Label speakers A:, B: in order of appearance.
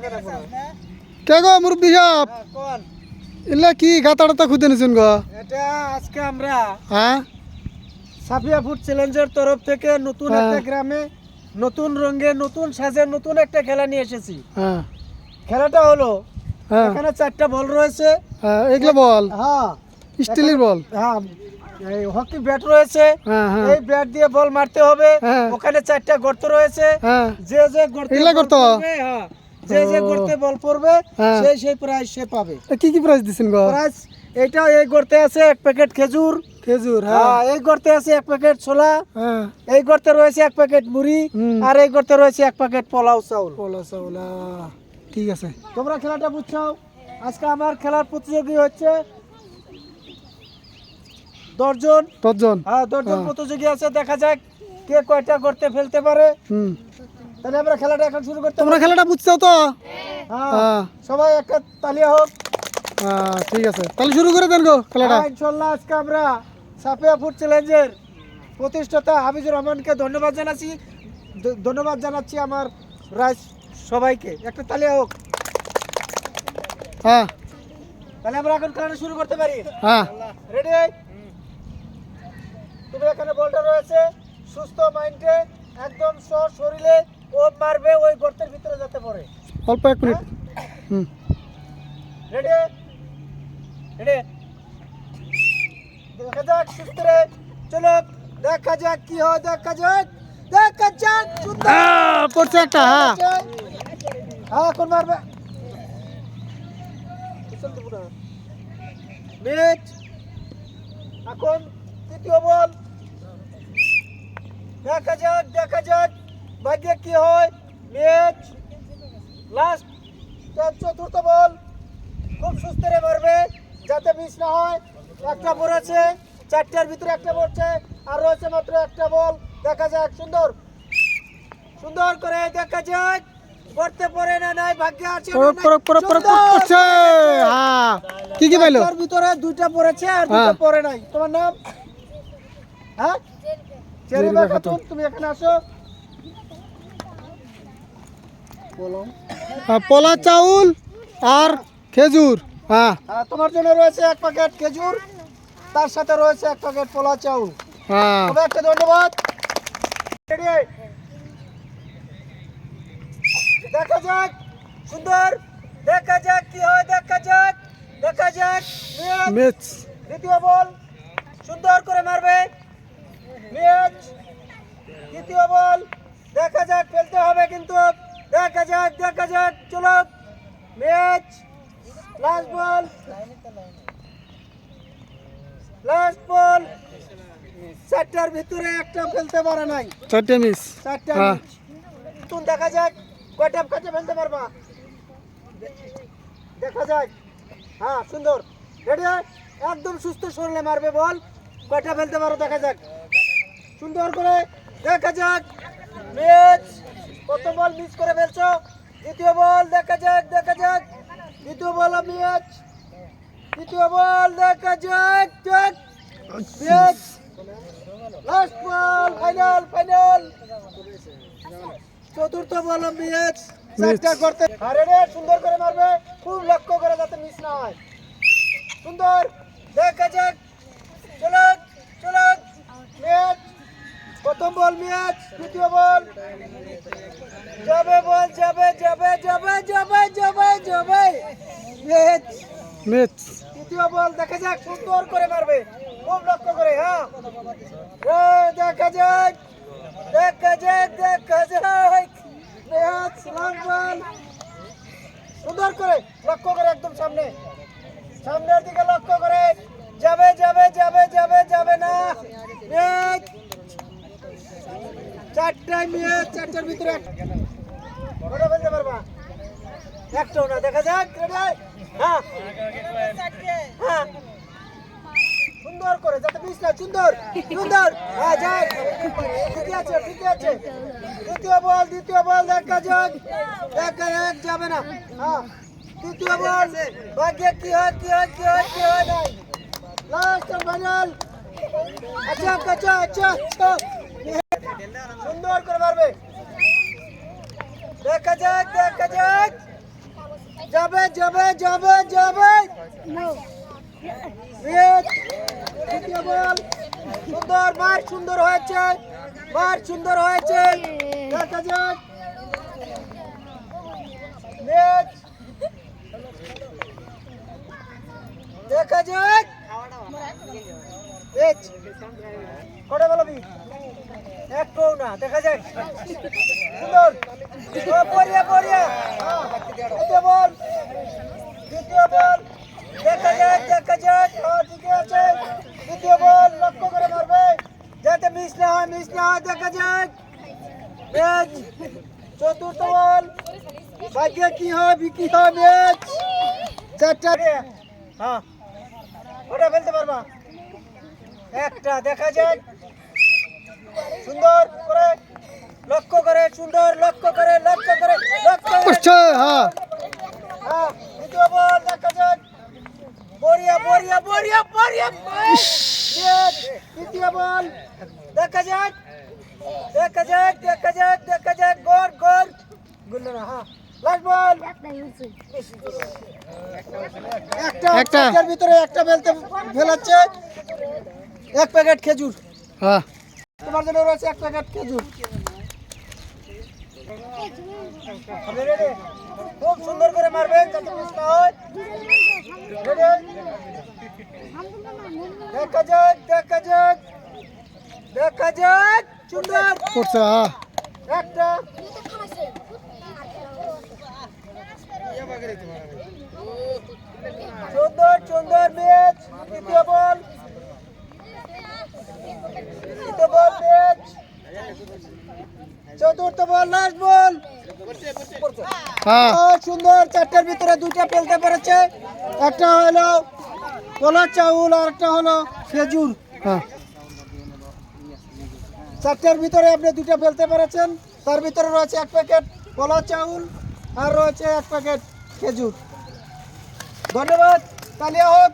A: কে গো মুরব্বি সাহেব
B: কোন
A: ইল্লা কি গাতাটা খুঁজে নিছেন গো?
B: এটা আজকে আমরা
A: হ্যাঁ
B: সাফিয়া ফুড চ্যালেঞ্জের তরফ থেকে নতুন একটা গ্রামে নতুন রঙে নতুন সাজে নতুন একটা খেলা নিয়ে এসেছি।
A: হ্যাঁ
B: খেলাটা হলো
A: হ্যাঁ
B: এখানে 4টা বল রয়েছে।
A: হ্যাঁ এগুলো বল
B: হ্যাঁ
A: স্টিলের বল।
B: হ্যাঁ এই হকি ব্যাট রয়েছে।
A: হ্যাঁ হ্যাঁ
B: এই ব্যাট দিয়ে বল মারতে হবে।
A: হ্যাঁ।
B: ওখানে 4টা গর্ত রয়েছে।
A: হ্যাঁ
B: যে যে গর্তে
A: এগুলা
B: বল
A: গর্ত?
B: পড়বে, হ্যাঁ যে যে গর্তে বল পড়বে
A: হ্যাঁ।
B: সেই প্রাইজ সে পাবে।
A: কি কি প্রাইস দিছেন গো?
B: প্রাইজ এটা এই গর্তে আছে 1 প্যাকেট খেজুর।
A: খেজুর হ্যাঁ
B: হ্যাঁ এই গর্তে আছে 1 প্যাকেট ছোলা।
A: হ্যাঁ
B: এই গর্তে রয়েছে 1 প্যাকেট মুড়ি।
A: হুম।
B: আর এই গর্তে রয়েছে 1 প্যাকেট পোলাও চাউল।
A: পোলা চাউলা ঠিক আছে।
B: তোমরা খেলাটা বুঝছো? আজকে আমার খেলার প্রতিযোগী হচ্ছে 10 জন।
A: 10 জন।
B: হ্যাঁ 10 জন
A: হ্যাঁ।
B: প্রতিযোগী আছে, দেখা যাক কে কয়টা করতে ফেলতে পারে।
A: হুম
B: তাহলে আমরা খেলাটা এখন শুরু করতে
A: তোমরা
B: পারি?
A: খেলাটা বুঝছো তো?
B: হ্যাঁ
A: হ্যাঁ
B: সবাই একটা তালিয়া হোক।
A: ঠিক আছে তাহলে শুরু করে দেন গো খেলাটা।
B: হ্যাঁ, ইনশাআল্লাহ আজকে আমরা সাফিয়া ফুড চ্যালেঞ্জের প্রতিষ্ঠাতা হাফিজুর রহমানকে ধন্যবাদ জানাচ্ছি আমার রাইজ সবাইকে। একটা তালিয়া হোক।
A: হ্যাঁ
B: তাহলে আমরা এখন খেলাটা শুরু করতে পারি।
A: হ্যাঁ
B: রেডি? তুমি এখানে বলটা রয়েছে, সুস্থ মাইন্ডে একদম শরীরে ও মারবে ওই গর্তের ভিতরে যেতে পারে।
A: অল্প 1 মিনিট। হুম
B: রেডি? রেডি? দেখা যাক সুস্থ রে, চলো দেখা যাক কি হয়, দেখা যাক সুন্দর
A: পড়ছে একটা। হ্যাঁ
B: হ্যাঁ কোন মারবে মিট। এখন তৃতীয় বল, দেখা যাক ভাগ্যে কি হয়। ম্যাচ লাস্ট চতুর্থ বল, খুব সুস্থ রে মারবে যাতে মিস না হয়। একটা পড়েছে, 4টার ভিতরে একটা পড়ছে, আর রয়েছে মাত্র একটা বল। দেখা যাক সুন্দর করে দেখা যাক পড়তে পড়ে না নাই ভাগ্যে আছে না নাই।
A: পড়ছে। হ্যাঁ কি কি পাইলো?
B: তার ভিতরে 2টা পড়েছে আর 2টা পড়ে নাই। তোমার নাম? হ্যাঁ চেরিবা খাতুন। তুমি এখানে আসো।
A: পোলা চাউল আর খেজুর। হ্যাঁ
B: তোমার জন্য রয়েছে 1 প্যাকেট খেজুর, তার সাথে রয়েছে 1 প্যাকেট পোলা চাউল।
A: হ্যাঁ
B: তবে একটা ধন্যবাদ। Ready? দেখা যাক সুন্দর, দেখা যাক কি হয়, দেখা যাক
A: ম্যাচ।
B: দ্বিতীয় বল সুন্দর করে মারবে ম্যাচ। দ্বিতীয় বল দেখা যাক ফেলতে হবে কিন্তু, দেখা যাক চলো ম্যাচ। লাস্ট বল 4টার ভিতরে একটা ফেলতে পারে নাই।
A: 4টে মিস।
B: 4টা
A: হ্যাঁ
B: তুমি দেখা যাক কয়টা কাছে ফেলতে পারবা, দেখা যাক। হ্যাঁ সুন্দর। রেডি? একদম সুস্থ শরীরে মারবে বল, কয়টা ফেলতে পারো দেখা যাক। সুন্দর করে দেখা যাক ম্যাচ। প্রথম বল মিস করে ফেলছো, দ্বিতীয় বল দেখা যাক দ্বিতীয় বল ম্যাচ। তৃতীয় বল দেখা যাক ম্যাচ। লাস্ট বল ফাইনাল। চতুর্থ বল ম্যাচ। 4টা করতে আরে রে, সুন্দর করে মারবে, খুব লক্ষ্য করে যাতে মিস না হয়। সুন্দর দেখা যাক চলো ম্যাচ। প্রথম বল ম্যাচ, দ্বিতীয় বল যাবে ম্যাচ। তৃতীয় বল দেখা যাক, সুন্দর করে মারবে, খুব লক্ষ্য করে। হ্যাঁ দেখা যাক ম্যাচ। লাস্ট বল সুন্দর করে লক্ষ্য করে, একদম সামনের দিকে লক্ষ্য করে, যাবে না ম্যাচ। 4টায় ম্যাচ, 4টার ভিতরে কটা ফেলতে পারবা? একটাও না, দেখা যাক। হ্যাঁ সুন্দর করে যাতে মিস না, সুন্দর। হ্যাঁ যাক, ঠিকই আছে। দ্বিতীয় বল দেখা যাক যাবে না। হ্যাঁ তৃতীয় বল ভাগ্যে কি হয় নাই। Last final. আচ্ছা সুন্দর করে মারবে, দেখা যাক যাবে যাবে যাবে যাবে মিট দ্বিতীয় বল সুন্দর মার সুন্দর হয়েছে দেখা যাক মিট দেখা যাক মিট কটা বলবি একটু না দেখা যাক সুন্দর পড়িয়া পড়িয়া দ্বিতীয় বল দেখা যাক ঠিক আছে দ্বিতীয় বল লক্ষ্য করে মারবে যাতে মিস না হয় দেখা যাক ম্যাচ চতুর্থ বল ভাগ্যে কি হয় ম্যাচ চারটা হ্যাঁ ওটা ফেলতে পারবা একটা দেখা যাক সুন্দর করে লক্ষ্য করে
A: করছে হ্যাঁ
B: দ্বিতীয় বল দেখা যাক বড়িয়া তৃতীয় বল দেখা যাক গোর গুল না হ্যাঁ লাস্ট বল একটা ভিতরে একটা ফেলাচ্ছে এক প্যাকেট খেজুর
A: হ্যাঁ
B: তোমার জন্য রয়েছে এক প্যাকেট খেজুর খুব সুন্দর করে মারবেন যাতে মিস না হয় দেখা যাক সুন্দর
A: করছে হ্যাঁ
B: একটা সুন্দর ম্যাচ দ্বিতীয় বল ম্যাচ চতুর্থ বল লাস্ট বল
A: হ্যাঁ
B: সুন্দর চারটার ভিতরে দুইটা ফেলতে পেরেছে একটা হলো কলা চাউল আর একটা হলো খেজুর
A: হ্যাঁ
B: চারটার ভিতরে আপনি দুইটা ফেলতে পেরেছেন তার ভিতরে রয়েছে এক প্যাকেট কলা চাউল আর রয়েছে এক প্যাকেট খেজুর ধন্যবাদ তালিয়া হোক